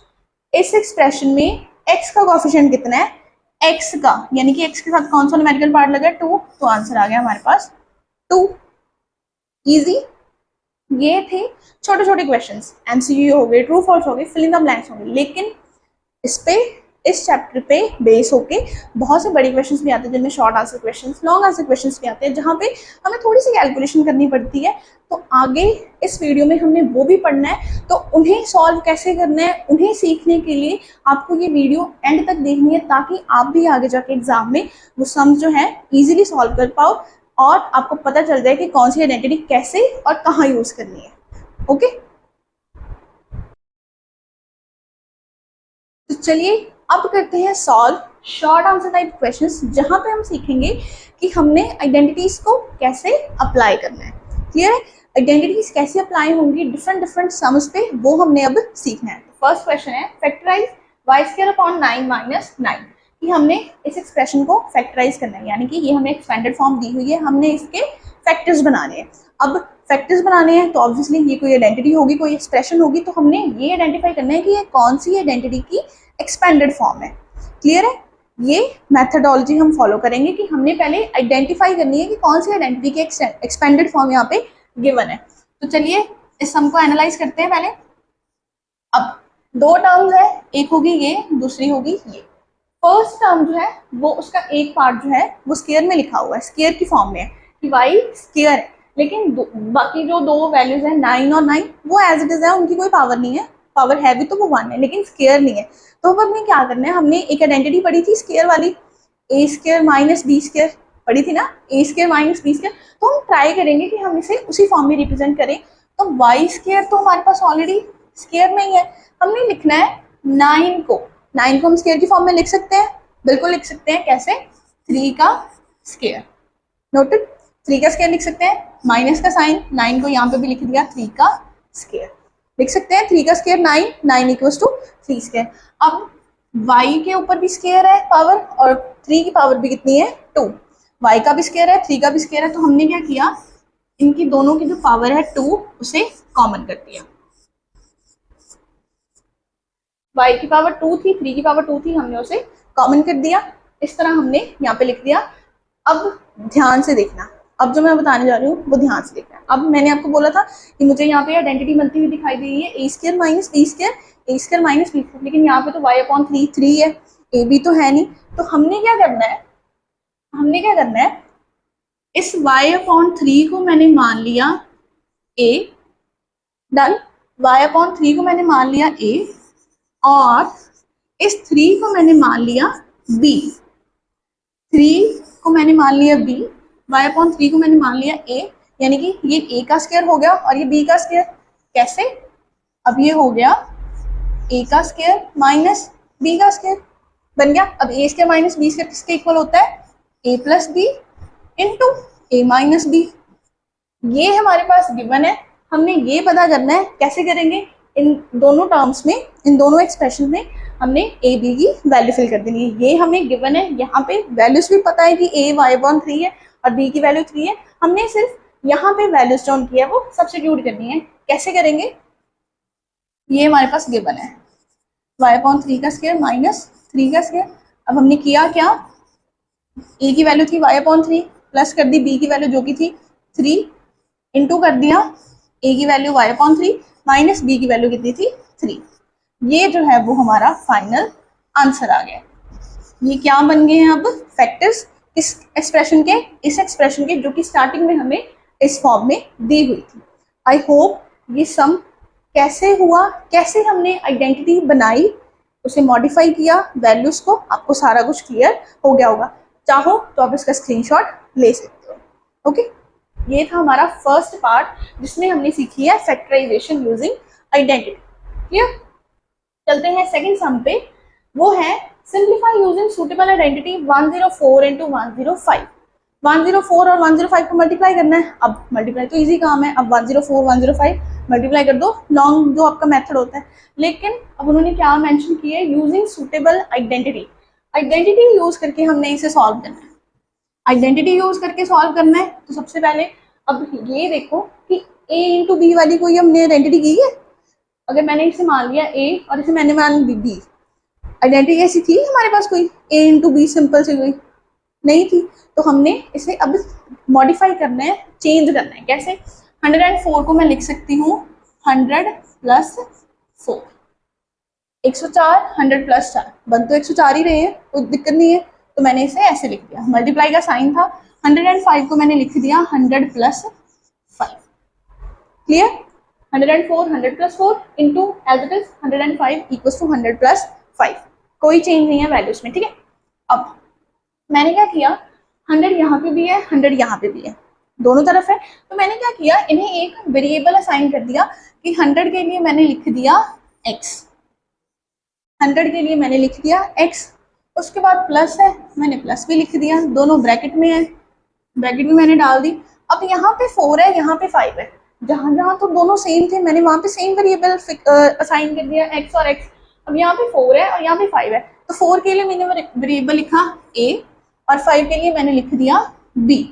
इस एक्सप्रेशन में x का कोफिशिएंट कितना है? x का, यानी कि x के साथ कौन सा न्यूमेरिकल पार्ट लगा है? 2, तो आंसर आ गया हमारे पास 2। इजी। ये थे छोटे छोटे क्वेश्चंस, एमसीक्यू हो गए, ट्रू फॉल्स हो गए, फिल इन द ब्लैंक्स हो गए, लेकिन इस पे, इस चैप्टर पे बेस होके बहुत से बड़े क्वेश्चंस भी आते हैं, जिनमें short answer questions, long answer questions भी आते हैं, जहाँ पे हमें थोड़ी सी कैलकुलेशन करनी पड़ती है। तो आगे इस वीडियो में हमने वो भी पढ़ना है, तो उन्हें सॉल्व कैसे करना है, उन्हें सीखने के लिए आपको ये वीडियो एंड तक देखनी है, ताकि आप भी आगे जाके एग्जाम में वो सम्स जो है ईजिली सॉल्व कर पाओ और आपको पता चल जाए कि कौन सी आइडेंटिटी कैसे और कहाँ यूज करनी है। ओके, तो चलिए अब करते हैं solve short answer type questions, जहां पे हम सीखेंगे कि हमने आइडेंटिटीज को कैसे अप्लाई करना है। क्लियर है? आइडेंटिटीज कैसे अप्लाई होंगी डिफरेंट डिफरेंट सम्स पे, वो हमने अब सीखना है। फर्स्ट क्वेश्चन है फैक्टराइज y² अपॉन 9 - 9, कि हमने इस एक्सप्रेशन को फैक्टराइज करना है, यानी कि ये हमें एक्सपेंडेड फॉर्म दी हुई है, हमने इसके फैक्टर्स बनाने हैं। अब फैक्टर्स बनाने हैं तो ऑब्वियसली ये कोई आइडेंटिटी होगी, कोई एक्सप्रेशन होगी, तो हमने ये आइडेंटिफाई करना है कि ये कौन सी आइडेंटिटी की एक्सपेंडेड फॉर्म है। क्लियर है? ये मेथडोलॉजी हम फॉलो करेंगे कि हमने पहले आइडेंटिफाई करनी है कि कौन सी आइडेंटिटी की एक्सपेंडेड फॉर्म यहाँ पे गिवन है। तो चलिए इस सम को एनालाइज करते हैं पहले। अब दो टर्म्स है, एक होगी ये, दूसरी होगी ये। फर्स्ट टर्म जो है वो उसका एक पार्ट जो है वो स्क्वायर में लिखा हुआ है, स्क्वायर की फॉर्म में है कि y स्क्वायर है, लेकिन बाकी जो दो वैल्यूज है 9 और 9 वो एज इट इज है, उनकी कोई पावर नहीं है, पावर है भी तो वो 1 है, लेकिन स्क्वायर नहीं है। तो अब हमें क्या करना है? हमने एक आइडेंटिटी पढ़ी थी स्क्वायर वाली, a² - b² पढ़ी थी ना, a² - b²। तो हम ट्राई करेंगे कि हम इसे उसी फॉर्म में रिप्रेजेंट करें। तो y² तो हमारे पास ऑलरेडी स्क्वायर में ही है, हमने लिखना है 9 को। 9 को हम स्क्वायर की फॉर्म में लिख सकते हैं, बिल्कुल लिख सकते हैं। कैसे? 3 का स्क्वायर। नोटेड? 3 का स्क्वायर लिख सकते हैं, माइनस का साइन, 9 को यहाँ पे भी लिख दिया, 3 का स्क्वायर लिख सकते हैं। 3 का स्क्वायर 9, 9 इक्वल्स टू 3 स्क्वायर। अब y के ऊपर भी स्क्वायर है पावर, और 3 की पावर भी कितनी है? 2। y का भी स्क्वायर है, 3 का भी स्क्वायर है, तो हमने क्या किया? इनकी दोनों की जो पावर है 2 उसे कॉमन कर दिया। y की पावर 2 थी, 3 की पावर 2 थी, हमने उसे कॉमन कर दिया। इस तरह हमने यहाँ पे लिख दिया। अब ध्यान से देखना, अब जो मैं बताने जा रही हूँ वो ध्यान से देखना। अब मैंने आपको बोला था कि मुझे यहाँ पे आइडेंटिटी बनती हुई दिखाई दे रही है a² - b², a² - b², लेकिन यहाँ पे तो y/3 3 है, a b तो है नहीं। तो हमने क्या करना है? हमने क्या करना है? इस y/3 को मैंने मान लिया a, डन। y/3 को मैंने मान लिया a, और इस 3 को मैंने मान लिया b, 3 को मैंने मान लिया b, y/3 को मैंने मान लिया a, यानी कि ये a का स्क्वायर हो गया और ये b का स्क्वायर। कैसे? अब ये हो गया a का स्क्वायर माइनस b का स्क्वायर बन गया। अब a² - b² किसके इक्वल होता है? a + b into a - b। ये हमारे पास गिवन है, हमने ये पता करना है। कैसे करेंगे? इन दोनों टर्म्स में, इन दोनों एक्सप्रेशन में हमने a b की वैल्यू फिल कर देनी है। ये हमें गिवन है, यहाँ पे वैल्यूज भी पता है कि a y/3 है और b की वैल्यू 3 है। हमने सिर्फ यहाँ पे वैल्यूज जो उनकी है वो सब्स्टिट्यूट करनी है। कैसे करेंगे? ये हमारे पास गिवन है y/3 का स्क्वायर माइनस 3 का स्क्वायर। अब हमने किया क्या? a की वैल्यू थी y/3, प्लस कर दी b की वैल्यू जो की थी 3, इंटू कर दिया a की वैल्यू y/3 माइनस b की वैल्यू कितनी थी? 3। ये जो है वो हमारा फाइनल आंसर आ गया। ये क्या बन गए हैं अब? फैक्टर्स। इस एक्सप्रेशन के, इस एक्सप्रेशन के जो कि स्टार्टिंग में हमें इस फॉर्म में दी हुई थी। आई होप ये सम कैसे हुआ, कैसे हमने आइडेंटिटी बनाई, उसे मॉडिफाई किया, वैल्यूज को, आपको सारा कुछ क्लियर हो गया होगा। चाहो तो आप इसका स्क्रीनशॉट ले सकते हो। ओके, ये था हमारा फर्स्ट पार्ट जिसमें हमने सीखी है फैक्टराइजेशन यूजिंग आइडेंटिटी। क्लियर? चलते हैं सेकंड सम पे, वो है सिंप्लीफाई यूजिंग सुटेबल आइडेंटिटी 104 × 105। 104 और 105 को मल्टीप्लाई करना है। अब मल्टीप्लाई तो इजी काम है, अब 104 105 मल्टीप्लाई कर दो, लॉन्ग जो आपका मेथड होता है। लेकिन अब उन्होंने क्या मेंशन किया है, using suitable identity. Identity use करके हमने इसे सॉल्व करना है। आइडेंटिटी यूज करके सॉल्व करना है तो सबसे पहले अब ये देखो कि a इंटू बी वाली कोई हमने आइडेंटिटी की है। अगर मैंने इसे मान लिया a और इसे मैंने मान ली b, आइडेंटिटी ऐसी थी हमारे पास कोई a इंटू बी सिंपल सी कोई नहीं थी। तो हमने इसे अब मॉडिफाई करना है, चेंज करना है। कैसे? 104 को मैं लिख सकती हूँ 100 प्लस 4, 104 100 प्लस 4, बन तो 104 ही रहे हैं, कोई दिक्कत नहीं है। तो मैंने इसे ऐसे लिख दिया, मल्टीप्लाई का साइन था, 105 को मैंने लिख दिया 100 plus 5। Clear? 104 100 plus 4 into as it is 105 equals to 100 plus 5, कोई चेंज नहीं है वैल्यूज में। ठीक है, अब मैंने क्या किया, 100 यहाँ पे भी है 100 यहाँ पे भी है, दोनों तरफ है। तो मैंने क्या किया, इन्हें एक वेरिएबल असाइन कर दिया कि 100 के लिए मैंने लिख दिया x, 100 के लिए मैंने लिख दिया x। उसके बाद प्लस है, मैंने प्लस भी लिख दिया, दोनों ब्रैकेट में है, ब्रैकेट भी मैंने डाल दी। अब यहाँ पे 4 है, यहाँ पे 5 है, जहाँ जहाँ तो दोनों सेम थे मैंने वहाँ पे सेम वेरिएबल असाइन कर दिया x और x। अब यहाँ पे 4 है और यहाँ पे 5 है, तो 4 के लिए मैंने वेरिएबल लिखा a और 5 के लिए मैंने लिख दिया b।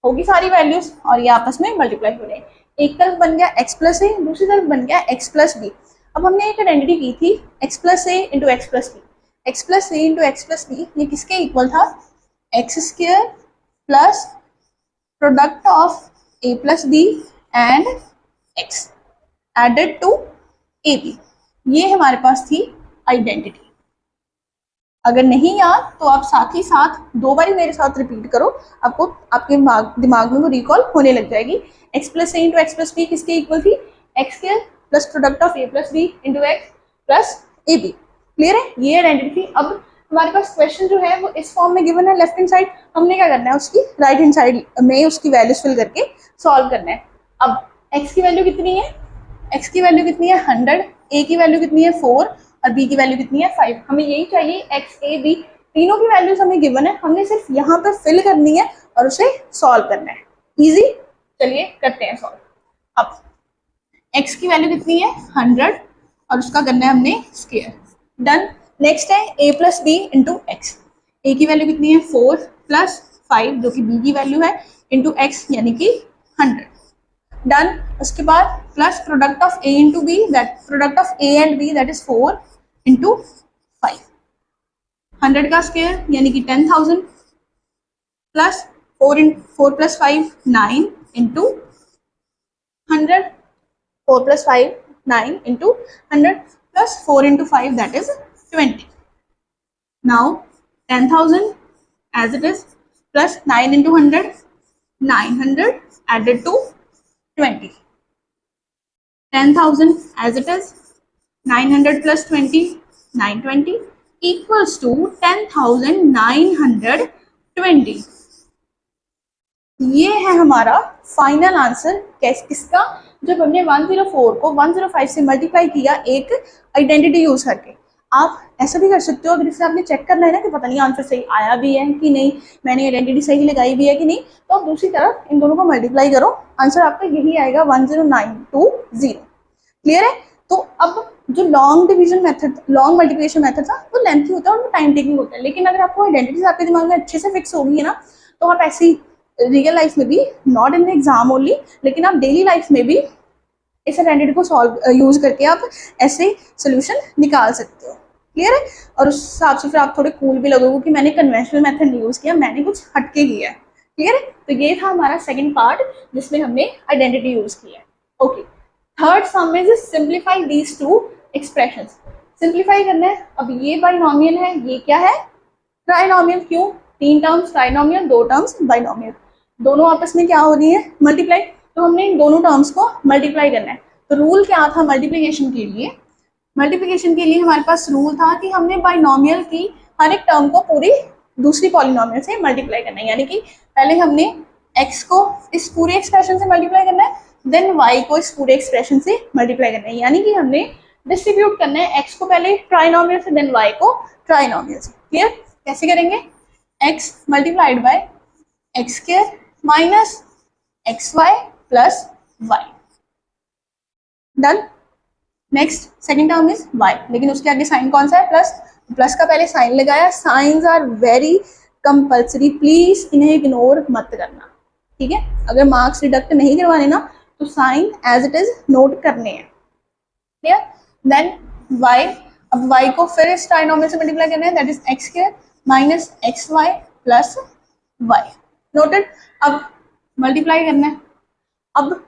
होगी सारी वैल्यूज और ये आपस में मल्टीप्लाई हो रहे हैं। एक तरफ बन गया x प्लस a, दूसरी तरफ बन गया x प्लस b। अब हमने एक आइडेंटिटी की थी x plus a into x plus b, x plus a into x plus b, ये किसके इक्वल था, x square plus product of a plus b and x added to a b. ये हमारे पास थी आइडेंटिटी। अगर नहीं याद तो आप साथ ही साथ दो बार मेरे साथ रिपीट करो, आपको आपके दिमाग में वो रिकॉल होने लग जाएगी। X plus a into x plus b किसके इक्वल थी, x square plus product of a plus B into x plus a b. Clear है, ये आइडेंटिटी। अब हमारे पास क्वेश्चन जो है वो इस फॉर्म में गिवन है लेफ्ट हैंड साइड, हमने क्या करना है उसकी राइट हैंड साइड में उसकी वैल्यूज फिल करके सॉल्व करना है। अब x की वैल्यू कितनी है, x की वैल्यू कितनी है 100, a की वैल्यू कितनी है 4 और b की वैल्यू कितनी है 5। हमें यही चाहिए x a b, तीनों की वैल्यूज हमें गिवन है, हमने सिर्फ यहाँ पर फिल करनी है और उसे सॉल्व करना है। इजी, चलिए करते हैं सॉल्व। अब x की वैल्यू कितनी है 100 और उसका करना है हमने स्क्वायर, डन। नेक्स्ट है a plus B into X, A की वैल्यू कितनी है 4 प्लस 5 जो कि b की वैल्यू है इंटू एक्स यानी कि 100, डन। उसके बाद plus product of a into b, that product of a and b that is 4 into 5, 100 का स्क्वायर यानी कि 10,000 plus 4 plus 5 9 into 100, 4 plus 5 9 into 100 plus 4 into 5 that is 20. Now 10,000 as it is plus 9 into 100, 900 added to 20. 10,000 as it is, 900 plus 20, 920 equals to 10,920. ये है हमारा फाइनल आंसर किसका, जब हमने 104 को 105 से मल्टीप्लाई किया एक आइडेंटिटी यूज करके। आप ऐसा भी कर सकते हो, अगर इससे आपने चेक करना है ना कि पता नहीं आंसर सही आया भी है कि नहीं, मैंने आइडेंटिटी सही लगाई भी है कि नहीं, तो आप दूसरी तरफ इन दोनों को मल्टीप्लाई करो, आंसर आपका यही आएगा 10920। क्लियर है? तो अब जो long division method, long multiplication method था वो लेंथी होता है और वो टाइम टेकिंग होता है, लेकिन अगर आपको आइडेंटिटीज आपके दिमाग में अच्छे से फिक्स हो गई है ना, तो आप ऐसी रियल लाइफ में भी, not in the exam only, लेकिन आप डेली लाइफ में भी इस आइडेंटिटी को सॉल्व यूज करके आप ऐसे सोल्यूशन निकाल सकते हो। क्लियर है? और उस हिसाब से फिर आप थोड़े कूल भी लगोगे कि मैंने कन्वेंशनल मेथड नहीं यूज किया, मैंने कुछ हटके किया है। क्लियर है? तो ये था हमारा सेकंड पार्ट जिसमें हमने आइडेंटिटी यूज किया है। ओके, थर्ड सम में simplify these two expressions. Simplify करना है। अब ये बाइनोमियल है, ये क्या है ट्राइनोमियल। क्यों? 3 टर्म्स ट्राइनोमियल, 2 टर्म्स बाइनोमियल, दोनों आपस में क्या हो रही है मल्टीप्लाई, तो हमने इन दोनों टर्म्स को मल्टीप्लाई करना है। तो रूल क्या था मल्टीप्लिकेशन के लिए? मल्टीप्लिकेशन के लिए हमारे पास रूल था कि हमने बाइनोमियल की हर एक टर्म को पूरी दूसरी पॉलिनोमियल से मल्टीप्लाई करना है, यानी कि पहले हमने x को इस पूरे एक्सप्रेशन से मल्टीप्लाई करना है, देन y को इस पूरे एक्सप्रेशन से मल्टीप्लाई करना है, यानी कि हमने डिस्ट्रीब्यूट करना है x को पहले ट्राइनोमियल से, देन y को ट्राइनोमियल से। क्लियर? कैसे करेंगे? x multiplied by x square minus x y plus y. Done. Next second term is y, लेकिन उसके आगे साइन कौन सा है, प्लस। प्लस का पहले साइन लगाया। Signs are very compulsory, please इन्हें इग्नोर मत करना, ठीक है। अगर मार्क्स डिडक्ट नहीं करवाने ना तो sign as it is note करने हैं, क्लियर। देन वाई, अब वाई को फिर इस ट्राइनोमियल से मल्टीप्लाई करना है, that is x square minus x y plus y. Noted. अब मल्टीप्लाई करना है। अब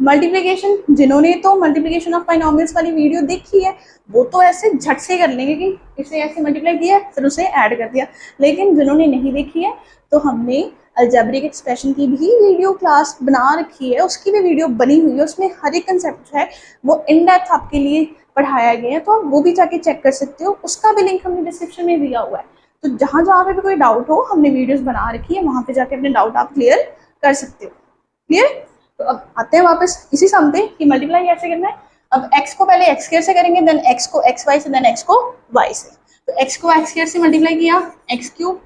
मल्टीप्लिकेशन, जिन्होंने तो मल्टीप्लिकेशन ऑफ बाइनोमियल्स वाली वीडियो देखी है वो तो ऐसे झट से कर लेंगे कि इसे ऐसे मल्टीप्लाई किया फिर उसे ऐड कर दिया, लेकिन जिन्होंने नहीं देखी है तो हमने अलजेब्रिक एक्सप्रेशन की भी वीडियो क्लास बना रखी है, उसकी भी वीडियो बनी हुई है, उसमें हर एक कंसेप्ट जो है वो इन डेप्थ आपके लिए पढ़ाया गया है, तो आप वो भी जाके चेक कर सकते हो। उसका भी लिंक हमने डिस्क्रिप्शन में दिया हुआ है, तो जहाँ जहाँ पे भी कोई डाउट हो हमने वीडियोस बना रखी है, वहाँ पे जाके अपने डाउट आप क्लियर कर सकते हो। क्लियर। तो अब आते हैं वापस इसी सम पे कि मल्टीप्लाई कैसे करना है। अब x को पहले x स्क्वायर से करेंगे, देन x को x y से, देन x को y से। तो x को x स्क्वायर से मल्टीप्लाई किया, x क्यूब,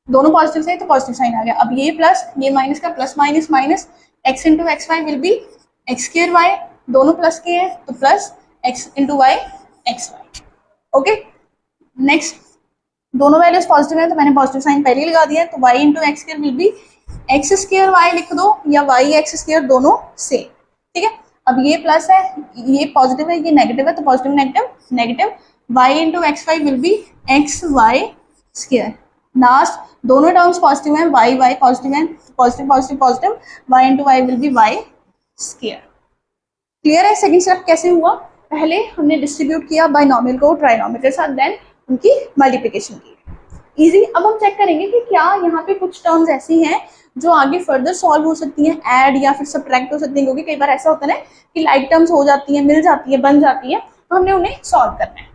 दोनों पॉजिटिव से तो पॉजिटिव साइन आ गया। अब ये प्लस ये माइनस का plus minus minus, x into x y will be x square y, दोनों प्लस के हैं तो plus x into y x y. Okay. Next दोनों वैल्यूज पॉजिटिव है तो मैंने पॉजिटिव साइन पहले ही लगा दिया, तो y into x square will be x square y लिख दो या वाई एक्स स्क्वायर, दोनों सेम, ठीक है। अब ये प्लस है, ये पॉजिटिव है, ये नेगेटिव है, तो positive negative negative, y into x y will be x y square. Last दोनों टर्म्स पॉजिटिव हैं, वाई वाई पॉजिटिव है, positive positive positive, y into y will be y square. Clear है। सेकंड स्टेप कैसे हुआ, पहले हमने डिस्ट्रीब्यूट किया बाइनोमियल को ट्राइनोमियल के साथ, देन उनकी मल्टीप्लिकेशन की। इजी। अब हम चेक करेंगे कि क्या यहाँ पे कुछ टर्म्स ऐसी हैं जो आगे फर्दर सॉल्व हो सकती हैं, ऐड या फिर सब्ट्रैक्ट हो सकती हैं, क्योंकि कई बार ऐसा होता है ना कि लाइक टर्म्स हो जाती हैं, मिल जाती है, बन जाती है, तो हमने उन्हें सॉल्व करना है।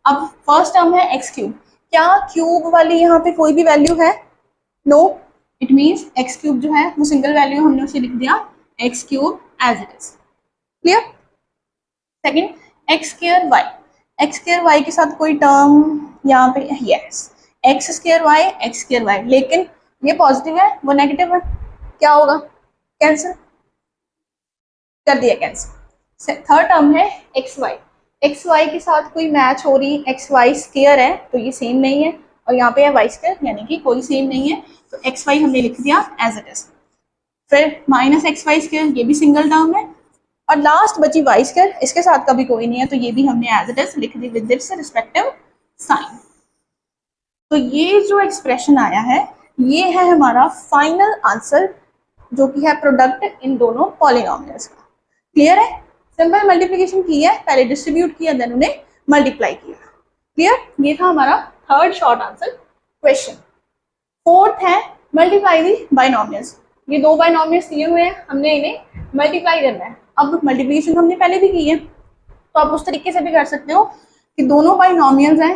अब फर्स्ट टर्म है एक्स क्यूब, क्या क्यूब वाली यहाँ पे कोई भी वैल्यू है, no, it means x cube जो है वो सिंगल वैल्यू, हमने उसे लिख दिया x cube as it is. Clear. Second x square Y, x square y के साथ कोई टर्म यहाँ पे, yes x square Y x square y, लेकिन ये पॉजिटिव है वो नेगेटिव है, क्या होगा, कैंसिल कर दिया, कैंसिल। थर्ड टर्म है एक्स वाई, एक्स वाई के साथ कोई मैच हो रही एक्स वाई स्क्वायर है तो ये सेम नहीं है, और यहाँ पे है वाई स्क्वायर यानी कि कोई सेम नहीं है, तो एक्स वाई हमने लिख दिया एज इट इज। फिर माइनस एक्स वाई स्क्वायर, ये भी सिंगल टर्म है, और लास्ट बची वाई स्क्वायर, इसके साथ कभी कोई नहीं है तो ये भी हमने एज इट इज लिख दी विद इट्स रिस्पेक्टिव साइन। तो ये जो एक्सप्रेशन आया है ये है हमारा फाइनल आंसर, जो कि है प्रोडक्ट इन दोनों पॉलिनोमियल्स का। क्लियर है। सिंपल मल्टीप्लिकेशन की है, पहले डिस्ट्रीब्यूट किया देन उन्हें मल्टीप्लाई किया। क्लियर। ये था हमारा third short answer question. Fourth है मल्टीप्लाई दी बाइनोमियल्स। ये दो बाइनोमियल्स दिए हुए हैं, हमने इन्हें मल्टीप्लाई करना है। अब मल्टीप्लिकेशन हमने पहले भी की है तो आप उस तरीके से भी कर सकते हो कि दोनों बाइनोमियल्स हैं,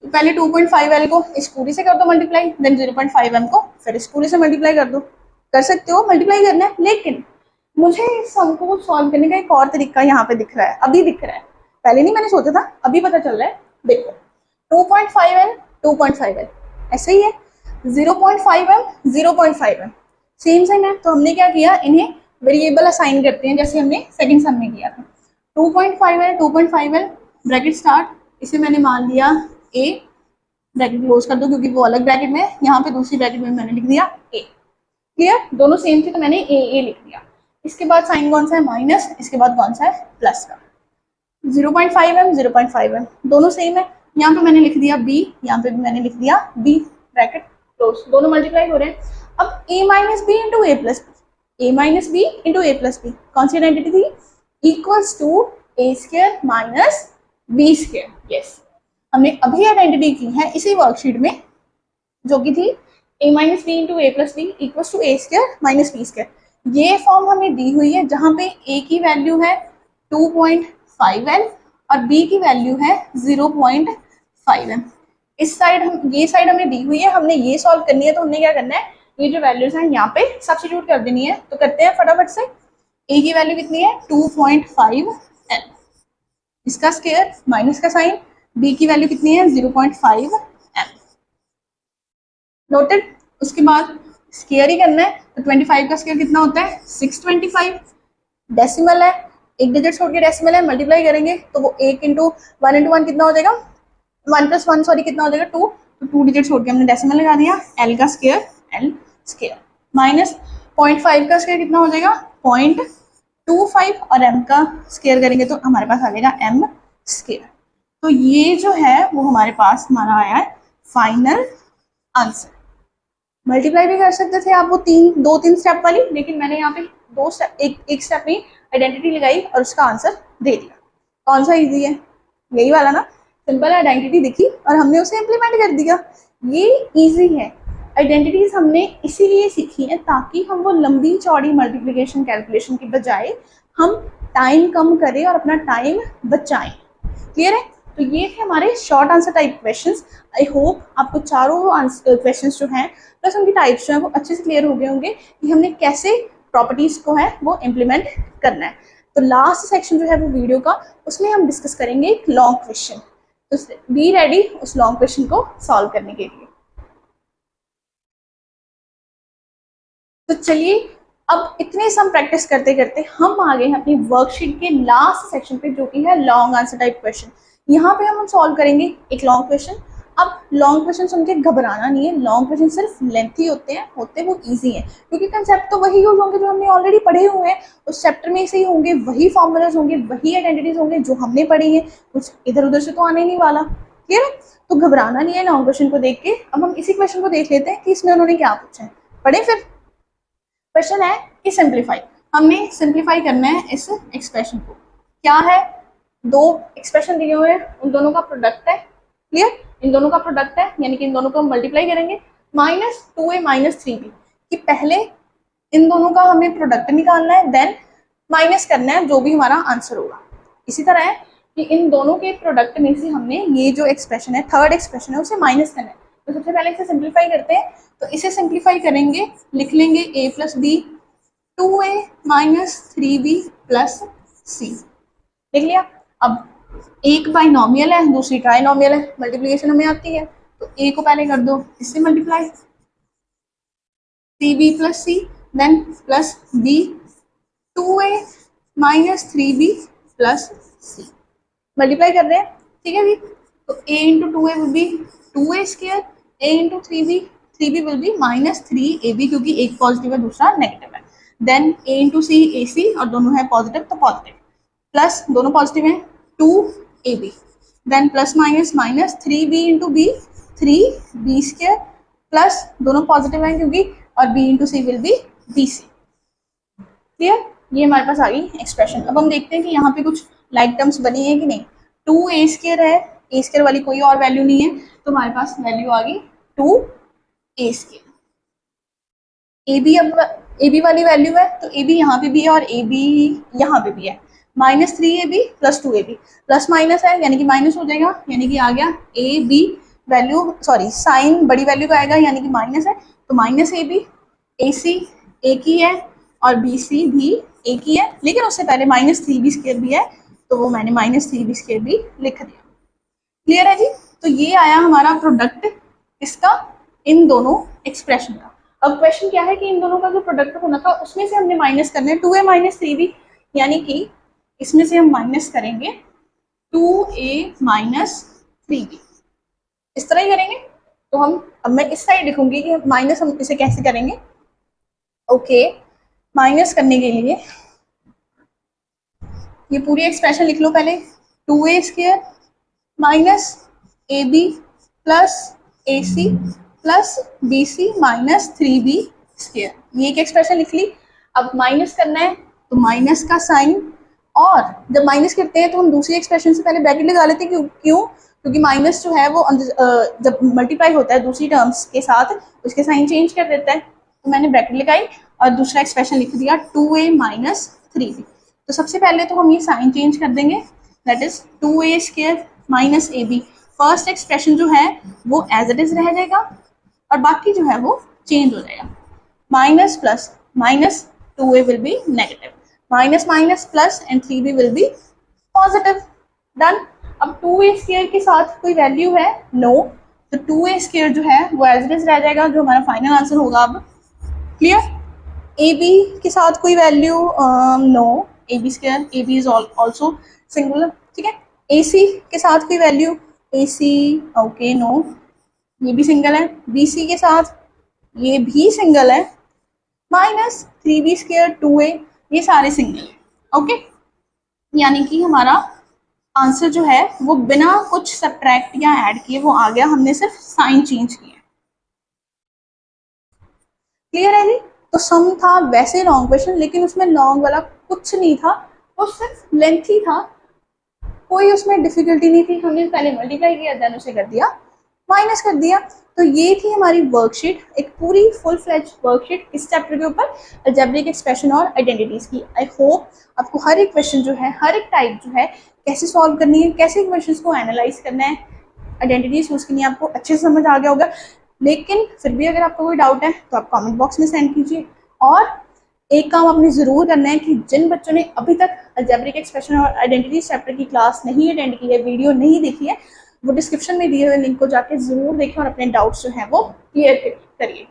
पहले 2.5l को इस पूरी से कर दो मल्टीप्लाई, देन 0.5m को फिर इस पूरी से मल्टीप्लाई कर दो, कर सकते हो, मल्टीप्लाई करना है। लेकिन मुझे इस सम को सॉल्व करने का एक और तरीका यहाँ पे दिख रहा है, अभी दिख रहा है, पहले नहीं मैंने सोचा था, अभी पता चल रहा है। देखो 2.5l 2.5l ऐसे ही है, 0.5m 0.5m सेम सेम है, तो हमने क्या किया, इन्हें वेरिएबल असाइन करते हैं जैसे हमने सेकंड सम में किया था। 2.5l 2.5l ब्रैकेट स्टार्ट, इसे मैंने मान लिया a, ब्रैकेट क्लोज कर दो क्योंकि वो अलग ब्रैकेट में है, यहाँ पे दूसरी ब्रैकेट में मैंने लिख दिया a। क्लियर। दोनों सेम थे तो मैंने a लिख दिया। इसके बाद साइन कौन सा है, माइनस, इसके बाद कौन सा है, प्लस का। 0.5m 0.5m दोनों सेम है, यहाँ पे मैंने लिख दिया b, यहाँ पे भी मैंने लिख दिया b, ब्रैकेट क्लोज, दोनों मल्टीप्लाई हो रहे हैं। अब a minus b into a plus b, a minus b into a plus b, कौन सी आइडेंटिटी थी, equals to A square minus b square. Yes, हमने अभी आइडेंटिटी की है इसी वर्कशीट में, जो कि थी a minus b into a plus b equals to A square minus b square. ये फॉर्म हमें दी हुई है जहाँ पे a की वैल्यू है 2.5l और b की वैल्यू है 0.5m। इस साइड हम, ये साइड हमें दी हुई है, हमने ये सॉल्व करनी है, तो हमने क्या करना है, ये जो वैल्यूज हैं यहाँ पे सब्स्टिट्यूट कर देनी है। तो करते हैं फटाफट से। a की वैल्यू कितनी है 2.5l, इसका स्क्वायर माइनस का साइन, b की वैल्यू कितनी है 0.5m। नोटेड। उसके बाद स्केयर ही करना है तो 25 का स्केयर कितना होता है 625। डेसिमल है, एक डिजिट छोड़ के डेसिमल है, मल्टीप्लाई करेंगे तो वो 1 इंटू 1 कितना हो जाएगा 1 + 1 सॉरी कितना हो जाएगा 2, तो 2 डिजिट छोड़ के हमने डेसिमल लगा दिया। एल का स्केयर एल स्केयर माइनस 0.5 का स्केयर कितना हो जाएगा 0.25 और एम का स्केयर करेंगे तो हमारे पास आ जाएगा एम स्केयर। तो ये जो है वो हमारे पास हमारा आया है फाइनल आंसर। मल्टीप्लाई भी कर सकते थे आप वो 2-3 स्टेप वाली, लेकिन मैंने यहाँ पे 2 स्टेप एक स्टेप में आइडेंटिटी लगाई और उसका आंसर दे दिया। कौन सा इजी है, यही वाला ना, सिंपल आइडेंटिटी दिखी और हमने उसे इम्प्लीमेंट कर दिया। ये इजी है। आइडेंटिटीज हमने इसीलिए सीखी है ताकि हम वो लंबी चौड़ी मल्टीप्लिकेशन कैलकुलेशन की बजाय हम टाइम कम करें और अपना टाइम बचाएं। क्लियर है? तो ये थे हमारे short answer type questions. I hope आपको चारों क्वेश्चंस जो हैं प्लस उनकी टाइप्स जो हैं वो अच्छे से क्लियर हो गए होंगे कि हमने कैसे प्रॉपर्टीज को है वो इम्प्लीमेंट करना है। तो लास्ट सेक्शन जो है वो वीडियो का, उसमें हम डिस्कस करेंगे एक लॉन्ग क्वेश्चन। तो बी रेडी उस लॉन्ग क्वेश्चन को सॉल्व करने के लिए। तो चलिए अब इतने सम प्रैक्टिस करते करते हम आ गए हैं अपनी वर्कशीट के लास्ट सेक्शन पे, जो कि है लॉन्ग आंसर टाइप क्वेश्चन। यहाँ पे हम सॉल्व करेंगे एक लॉन्ग क्वेश्चन। अब लॉन्ग क्वेश्चन सुन के घबराना नहीं है, लॉन्ग क्वेश्चन सिर्फ लेंथी होते हैं, होते वो इजी हैं क्योंकि कंसेप्ट तो वही यूज होंगे जो हमने ऑलरेडी पढ़े हुए हैं। उस चैप्टर में से ही होंगे, वही फॉर्मूलाज होंगे, वही आइडेंटिटीज होंगे जो हमने पढ़ी है, कुछ इधर उधर से तो आने नहीं वाला। क्लियर है? तो घबराना नहीं है लॉन्ग क्वेश्चन को देख के। अब हम इसी क्वेश्चन को देख लेते हैं कि इसमें उन्होंने क्या पूछा है। पढ़े फिर। क्वेश्चन है कि सिंप्लीफाई, हमने सिंप्लीफाई करना है इस एक्सप्रेशन को। क्या है, 2 एक्सप्रेशन दिए हुए हैं, उन दोनों का प्रोडक्ट है। क्लियर? इन दोनों का प्रोडक्ट है यानी कि इन दोनों को हम मल्टीप्लाई करेंगे -2a - 3b कि पहले इन दोनों का हमें प्रोडक्ट निकालना है, देन माइनस करना है जो भी हमारा आंसर होगा। इसी तरह है कि इन दोनों के प्रोडक्ट में से हमने ये जो एक्सप्रेशन है, थर्ड एक्सप्रेशन है, उसे माइनस करना है। तो सबसे पहले इसे सिंप्लीफाई करते हैं। तो इसे सिंप्लीफाई करेंगे, लिख लेंगे a + b 2a - 3b + c। लिख लिया। अब एक बाइनोमियल है, दूसरी ट्राइनोमियल है, मल्टीप्लिकेशन हमें आती है तो a को पहले कर दो, इससे multiply 3b + c then plus b 2a - 3b + c। Multiply कर रहे हैं, ठीक है जी। तो a × 2a will be 2a square, a × 3b will be -3ab क्योंकि एक पॉजिटिव है दूसरा नेगेटिव है। देन a × c ac और दोनों है पॉजिटिव तो पॉजिटिव, प्लस दोनों पॉजिटिव हैं 2ab, then plus minus -3b × b 3b square, plus दोनों पॉजिटिव हैं क्योंकि और b × c will be bc। Clear? ये हमारे पास आ गई एक्सप्रेशन। अब हम देखते हैं कि यहाँ पे कुछ लाइक टर्म्स बनी है कि नहीं। 2a² है, a² वाली कोई और वैल्यू नहीं है तो हमारे पास वैल्यू आ गई 2a²। ab वाली वैल्यू है तो ab यहाँ पे भी है और ab यहाँ पे भी है। -3ab + 2ab, प्लस माइनस है यानी कि माइनस हो जाएगा, यानी कि आ गया ab वैल्यू सॉरी साइन बड़ी वैल्यू का आएगा यानी कि माइनस है तो -ab, ac एक ही है और bc भी एक ही है, लेकिन उससे पहले -3b² भी है तो वो मैंने -3b² भी लिख दिया। क्लियर है जी? तो ये आया हमारा प्रोडक्ट इसका, इन दोनों एक्सप्रेशन का। अब क्वेश्चन क्या है कि इन दोनों का जो प्रोडक्ट होना था उसमें से हमने माइनस करना है 2a - 3b, यानी कि इसमें से हम माइनस करेंगे 2a - 3b। इस तरह ही करेंगे। तो हम अब मैं इस साइड लिखूंगी कि माइनस हम इसे कैसे करेंगे। ओके, माइनस करने के लिए ये पूरी एक्सप्रेशन लिख लो पहले, 2a² - ab + ac + bc - 3b²। ये एक एक्सप्रेशन लिख ली। अब माइनस करना है तो माइनस का साइन, और जब माइनस करते हैं तो हम दूसरी एक्सप्रेशन से पहले ब्रैकेट लगा लेते हैं। क्यों? क्योंकि माइनस जो है वो जब मल्टीप्लाई होता है दूसरी टर्म्स के साथ उसके साइन चेंज कर देता है। तो मैंने ब्रैकेट लगाई और दूसरा एक्सप्रेशन लिख दिया 2a - 3b। तो सबसे पहले तो हम ये साइन चेंज कर देंगे, that is 2a² - ab। First expression जो है वो एज इट इज रह जाएगा और बाकी जो है वो चेंज हो जाएगा। Minus plus minus 2a will be negative, minus minus plus and 3b will be positive. Done. अब 2a² के साथ कोई वैल्यू है? नो। तो 2a² जो है वो एज इट इज रह जाएगा, जो हमारा फाइनल आंसर होगा अब क्लियर? ए बी के साथ कोई value no, a b square, a b is also singular, ठीक है। ए सी के साथ कोई value, a c okay no, ये भी सिंगल है। बी सी के साथ ये भी सिंगल है। माइनस 3b स्क्वायर 2a, ये सारे सिंगल है, ओके। यानी कि हमारा आंसर जो है वो बिना कुछ सब्ट्रैक्ट या ऐड किए वो आ गया, हमने सिर्फ साइन चेंज किया। क्लियर है जी? तो सम था वैसे लॉन्ग क्वेश्चन, लेकिन उसमें लॉन्ग वाला कुछ नहीं था, वो सिर्फ लेंथ ही था, कोई उसमें डिफिकल्टी नहीं थी। हमने पहले मल्टीप्लाई किया, देन उसे कर दिया माइनस कर दिया। तो ये थी हमारी वर्कशीट, एक पूरी फुल फ्लेज वर्कशीट इस चैप्टर के ऊपर अलजेब्रिक एक्सप्रेशन और आइडेंटिटीज की। आई होप आपको हर एक क्वेश्चन जो है, हर एक टाइप जो है कैसे सॉल्व करनी है, कैसे क्वेश्चन को एनालाइज करना है, आइडेंटिटीज यूज करनी है, आपको अच्छे से समझ आ गया होगा। लेकिन फिर भी अगर आपको कोई डाउट है तो आप कमेंट बॉक्स में सेंड कीजिए। और एक काम आपने ज़रूर करना है कि जिन बच्चों ने अभी तक अलजेब्रिक एक्सप्रेशन और आइडेंटिटीज चैप्टर की क्लास नहीं अटेंड की है, वीडियो नहीं देखी है, वो डिस्क्रिप्शन में दिए हुए लिंक को जाके ज़रूर देखें और अपने डाउट्स जो हैं वो क्लियर करिए।